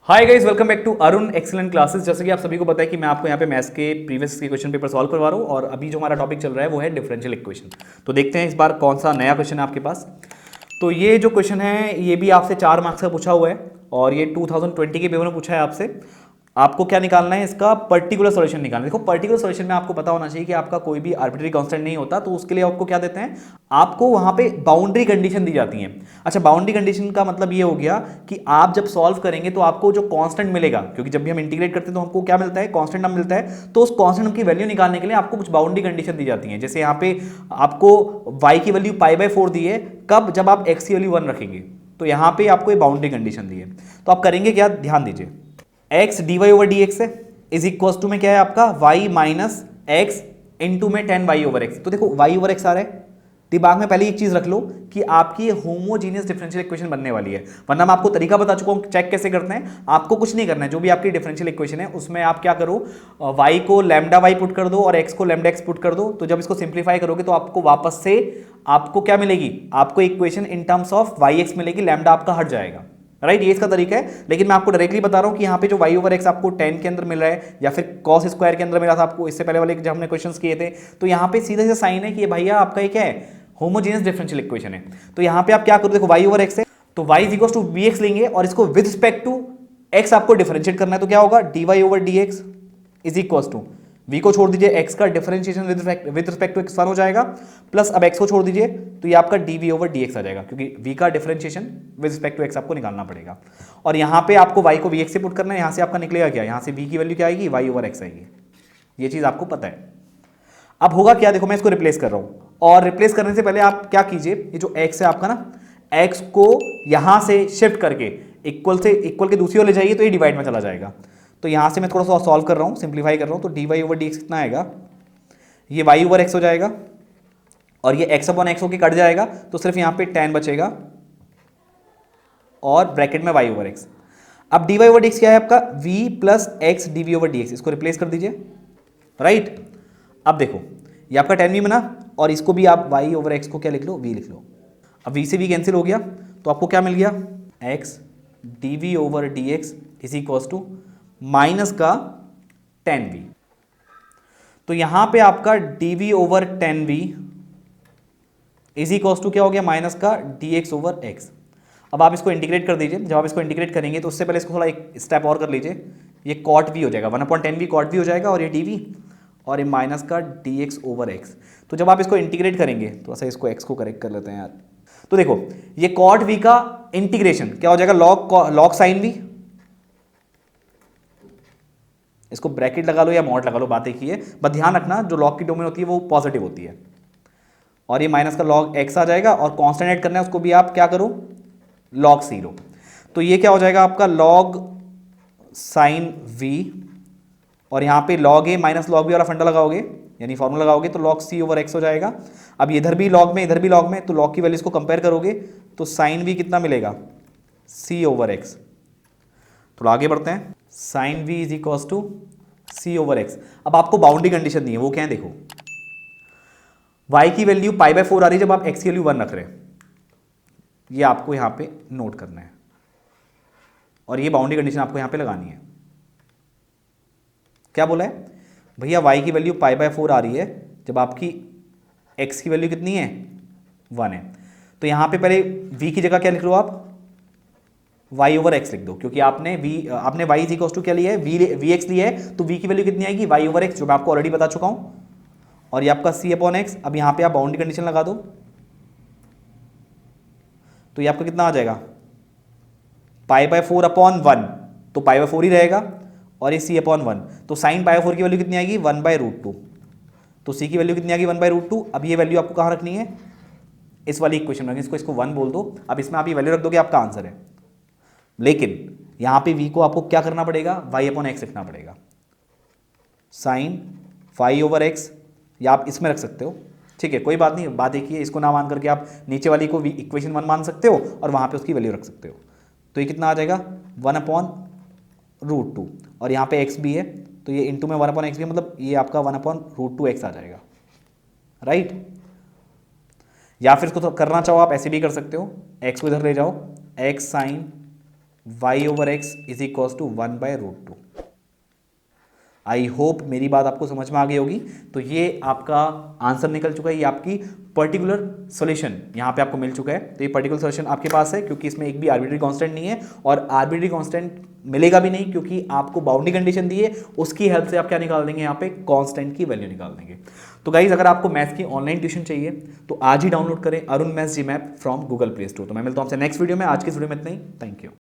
Hi guys, welcome back to Arun excellent classes. जैसे कि आप सभी को पता है कि मैं आपको यहाँ पे मैथ्स के प्रीवियस के क्वेश्चन पेपर सॉल्व करवा रहा हूँ और अभी जो हमारा टॉपिक चल रहा है वो है डिफरेंशियल इक्वेशन। तो देखते हैं इस बार कौन सा नया क्वेश्चन है आपके पास। तो ये जो क्वेश्चन है ये भी आपसे 4 मार्क्स का पूछा हुआ है और ये 2020 के पेपर में पूछा है आपसे। आपको क्या निकालना है, इसका पर्टिकुलर सॉल्यूशन निकालना है। देखो, पर्टिकुलर सॉल्यूशन में आपको पता होना चाहिए कि आपका कोई भी आर्बिट्री कांस्टेंट नहीं होता, तो उसके लिए आपको क्या देते हैं, आपको वहां पे बाउंड्री कंडीशन दी जाती है। अच्छा, बाउंड्री कंडीशन का मतलब ये हो गया कि आप जब सॉल्व करेंगे तो आपको जो कांस्टेंट मिलेगा, क्योंकि जब भी हम इंटीग्रेट करते हैं तो हमको क्या मिलता है, कांस्टेंट नंबर मिलता है। तो उस कांस्टेंट की वैल्यू निकालने के लिए आपको कुछ बाउंड्री कंडीशन दी जाती है। जैसे यहाँ पे आपको y की वैल्यू π/4 दी है, कब, जब आप x की वैल्यू 1 रखेंगे। तो यहाँ पे आपको ये बाउंड्री कंडीशन दी है। तो आप करेंगे क्या, ध्यान दीजिए। x dy/dx है इज इक्वल टू में क्या है आपका y माइनस एक्स इंटू में 10y/x। तो देखो y/x आ रहा है, दिमाग में पहले एक चीज रख लो कि आपकी होमोजीनियस डिफरेंशियल इक्वेशन बनने वाली है। वरना मैं आपको तरीका बता चुका हूं चेक कैसे करते हैं। आपको कुछ नहीं करना है, जो भी आपकी डिफरेंशियल इक्वेशन है उसमें आप क्या करो, y को लैम्डा y पुट कर दो और x को लैम्डा x पुट कर दो। तो जब इसको सिंप्लीफाई करोगे तो आपको वापस से आपको क्या मिलेगी, आपको equation in terms of yx मिलेगी, लैम्डा आपका हट जाएगा। राइट, ये इसका तरीका है। लेकिन मैं आपको डायरेक्टली बता रहा हूं कि यहाँ पे जो y/x आपको 10 के अंदर मिल रहा है या फिर cos स्क्वायर के अंदर मिला था आपको इससे पहले वाले जब हमने क्वेश्चंस किए थे, तो यहाँ पे सीधा सीधा साइन है कि भैया आपका ये क्या है, होमोजेनियस डिफरेंशियल इक्वेशन है। तो यहाँ पे आप क्या करो, देखो y/x है तो y is equal to vx लेंगे और इसको विद रिस्पेक्ट टू x आपको डिफरेंशिएट करना है। तो क्या होगा, dy/dx is equal to v को छोड़ दीजिए, x का differentiation with respect to x 1 हो जाएगा, प्लस अब x को छोड़ दीजिए तो ये आपका dv/dx आ जाएगा, क्योंकि v का differentiation with respect to x आपको निकालना पड़ेगा। और यहाँ पे आपको y को vx से पुट करना है, यहाँ से आपका निकलेगा क्या, यहाँ से v की वैल्यू क्या आएगी, y/x आएगी। ये चीज आपको पता है। अब होगा क्या, देखो मैं इसको रिप्लेस कर रहा हूं और रिप्लेस करने से पहले आप क्या कीजिए, ये जो x है आपका ना, x को यहां से शिफ्ट करके इक्वल से इक्वल के दूसरी ओर ले जाइए तो ये डिवाइड में चला जाएगा। तो यहां से मैं थोड़ा सा सॉल्व कर रहा हूं, सिंप्लीफाई कर रहा हूं। तो dy/dx कितना आएगा, ये y/x हो जाएगा और ये x/x होके कट जाएगा तो सिर्फ यहां पे tan बचेगा और ब्रैकेट में y/x। अब dy/dx क्या है आपका, v प्लस x dv/dx, इसको रिप्लेस कर दीजिए। राइट, अब देखो ये आपका tan v बना और इसको भी आप y/x को क्या लिख लो, v लिख लो। अब v से v कैंसिल हो गया तो आपको क्या मिल गया, x dv/dx is equal to minus का tan v। तो यहां पे आपका dv/tan v is equal to क्या हो गया, माइनस का dx/x। अब आप इसको इंटीग्रेट कर दीजिए। जब आप इसको इंटीग्रेट करेंगे तो उससे पहले इसको थोड़ा एक स्टेप और कर लीजिए। ये cot v हो जाएगा, 1/10 v cot v हो जाएगा और ये dv और ये माइनस का dx/x। तो जब आप इसको इंटीग्रेट करेंगे तो ऐसा, इसको x को करेक्ट कर लेते हैं यार। तो देखो ये cot v का इंटीग्रेशन क्या हो जाएगा, log sin v, इसको ब्रैकेट लगा लो या मॉड लगा लो, बात एक ही है। बस ध्यान रखना जो log की डोमेन होती है वो पॉजिटिव होती है। और ये माइनस का log x आ जाएगा और कांस्टेंट ऐड करना है, उसको भी आप क्या करो, log 0। तो ये क्या हो जाएगा आपका log sin v और यहाँ पे log a minus log b वाला फंडा लगाओगे यानी फॉर्मूला लगाओगे तो log c/x हो जाएगा। अब इधर भी log में इधर भी log में, तो log की वैल्यूज को कंपेयर करोगे तो sin v कितना मिलेगा, c/x। थोड़ा आगे बढ़ते हैं, sin v is equal to c/x। अब आपको बाउंड्री कंडीशन दी है, वो क्या है देखो, y की वैल्यू π/4 आ रही है जब आप x की वैल्यू 1 रख रहे हैं, ये आपको यहां पे नोट करना है और ये बाउंड्री कंडीशन आपको यहां पे लगानी है। क्या बोला है भैया, y की वैल्यू π/4 आ रही है जब आपकी x की वैल्यू कितनी है, 1 है। तो यहां पे पहले v की जगह क्या लिख लो आप, y/x लिख दो, क्योंकि आपने y इज इक्वल टू क्या लिया है, vx लिया है, तो v की वैल्यू कितनी आएगी, y/x, जो मैं आपको ऑलरेडी बता चुका हूं। और ये आपका c/x। अब यहां पे आप बाउंड्री कंडीशन लगा दो तो ये आपका कितना आ जाएगा, π/4/1, तो π/4 ही रहेगा और ये c/1। तो sin π/4 की वैल्यू कितनी आएगी, 1/√2। तो c की वैल्यू कितनी आएगी, 1/√2। अब ये वैल्यू आपको कहां रखनी है, इस वाली इक्वेशन में, इसको 1 बोल दो। अब इसमें आप ये वैल्यू रख दोगे, आपका आंसर है। लेकिन यहां पे v को आपको क्या करना पड़ेगा, y/x लिखना पड़ेगा, sin phi/x, या आप इसमें रख सकते हो, ठीक है, कोई बात नहीं। बात एक ही है, इसको ना मान करके आप नीचे वाली को इक्वेशन 1 मान सकते हो और वहां पे उसकी वैल्यू रख सकते हो। तो ये कितना आ जाएगा, 1/√2 और यहाँ पे x भी है तो ये इंटू में 1/x भी, मतलब ये आपका 1/√2x आ जाएगा। राइट, या फिर इसको तो करना चाहो आप ऐसे भी कर सकते हो, x को इधर ले जाओ, x sin y/x is equals to 1/√2। I hope मेरी बात आपको समझ में आ गई होगी। तो ये आपका आंसर निकल चुका है, ये आपकी पर्टिकुलर सॉल्यूशन यहाँ पे आपको मिल चुका है। तो ये पर्टिकुलर सॉल्यूशन आपके पास है क्योंकि इसमें एक भी आर्बिट्री कांस्टेंट नहीं है, और आर्बिट्री कांस्टेंट मिलेगा भी नहीं क्योंकि आपको बाउंड्री कंडीशन दी है, उसकी हेल्प से आप क्या निकाल देंगे, यहाँ पे कांस्टेंट की वैल्यू निकाल देंगे। तो गाइज अगर आपको मैथ्स की ऑनलाइन ट्यूशन चाहिए तो आज ही डाउनलोड करें Arun maths G map from Google Play store. तो मैं मिलता हूँ आपसे नेक्स्ट वीडियो में। आज की वीडियो में इतना ही। Thank you.